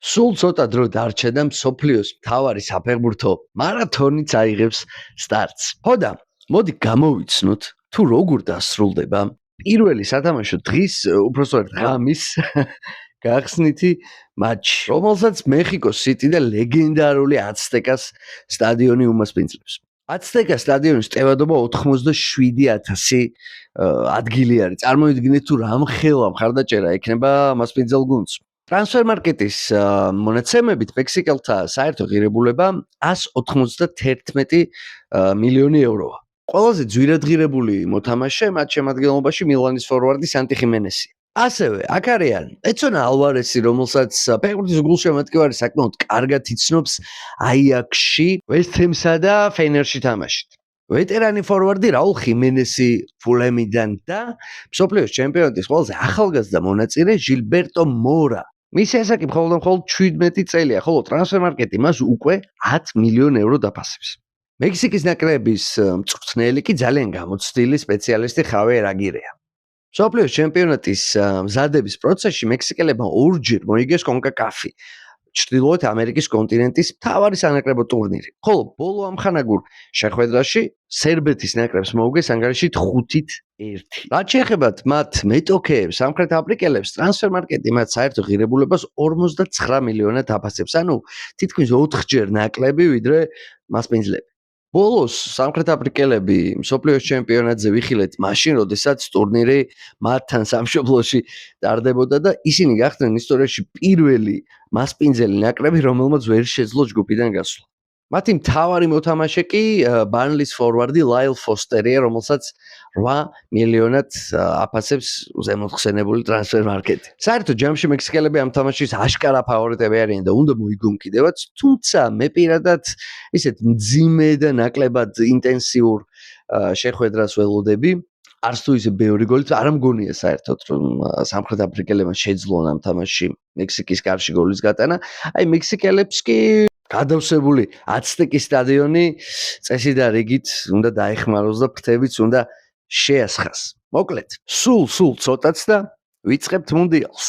სულ ცოტა დრო დარჩა და მსოფლიოს მთავარი საფეხბურთო მარათონიც აიღებს სტარტს. ხოდა, მოდი გამოვიცნოთ თუ როგორ დასრულდება პირველი სათამაშო დღის, უпростоრად ღამის გახსნითი მატჩი, რომელსაც მეხიკოს სიტი და ლეგენდარული აცტეკას სტადიონი უმასპინძლებს. აცტეკას სტადიონის ტევადობა 87,000 ადგილი არის. წარმოიდგინეთ თუ რამხელა მხარდაჭერა ექნება მასპინძელ გუნდს. ტრანსფერმარკეტის მონაცემებით მექსიკელთა საერთო ღირებულება 191 მილიონი ევროა. ყველაზე ძვირადღირებული მოთამაშე მათ შემადგენლობაში მილანის ფორვარდი სანტი ხიმენესი. ასევე აქ არიან ეცონ ალვარესი, რომელსაც ფეხბურთის გულშემატკივარი საკმაოდ კარგად იცნობს აიაქსში, ვესტჰემსა და ფეინერში თამაშით. ვეტერანი ფორვარდი რაულ ხიმენესი ფულემიდან და მსოფლიოს ჩემპიონატის ყველაზე ახალგაზრდა მონაწილე ჟილბერტო მორა. მისი ასაკი მხოლოდ 17 წელია, ხოლო ტრანსფერმარკეტი მას უკვე 10 მილიონ ევრო დაფასებს. მექსიკის ნაკრების მწვრთნელი კი ძალიან გამოცდილი სპეციალისტი ხავიერ აგირეა. მსოფლიოს ჩემპიონატის მზადების პროცესში მექსიკელებმა ორჯერ მოიგეს კონკაკაფი, ჩრდილოეთ ამერიკის კონტინენტის მთავარი სანაკრებო ტურნირი. ხოლო ბოლო ამხანაგურ შეხვედრაში სერბეთის ნაკრებს მოუგეს ანგარიშით 5-1. რაც შეეხებათ მათ მეტოქეებს, სამხრეთ აფრიკელებს, ტრანსფერმარკეტი მათ საერთო ღირებულებას 59 მილიონად აფასებს, ანუ თითქმის 4-ჯერ ნაკლები, ვიდრე მასპინძლები. ბოლოს სამხრეთ აფრიკელები მსოფლიოს ჩემპიონატზე ვიხილეთ მაშინ, როდესაც ტურნირი მათთან სამშობლოში ტარდებოდა და ისინი გახდნენ ისტორიაში პირველი მასპინძელი ნაკრები, რომელმაც ვერ შეძლო ჯგუფიდან გასვლა. მათი მთავარი მოთამაშე კი ბარნლის ფორვარდი ლაილ ფოსტერია, რომელსაც 8 მილიონად აფასებს ზემოხსენებული ტრანსფერმარკეტი. საერთოდ ჯამში მექსიკელები ამ თამაშის აშკარა ფავორიტები არიან და უნდა მოიგონ კიდევაც, თუმცა მე პირადად ისეთ მძიმე და ნაკლებად ინტენსიურ შეხვედრას ველოდები. არც თუ ისე ბევრი გოლით არ მგონია საერთოდ რომ სამხრეთ აფრიკელებმა შეძლონ ამ თამაშში მექსიკის კარში გოლის გატანა. აი მექსიკელებს კი გადავსებული აცტეკის სტადიონი წესი და რიგით უნდა დაეხმაროს და ფრთებიც უნდა შეასხას. მოკლედ, სულ ცოტაც და ვიწყებთ მუნდიალს.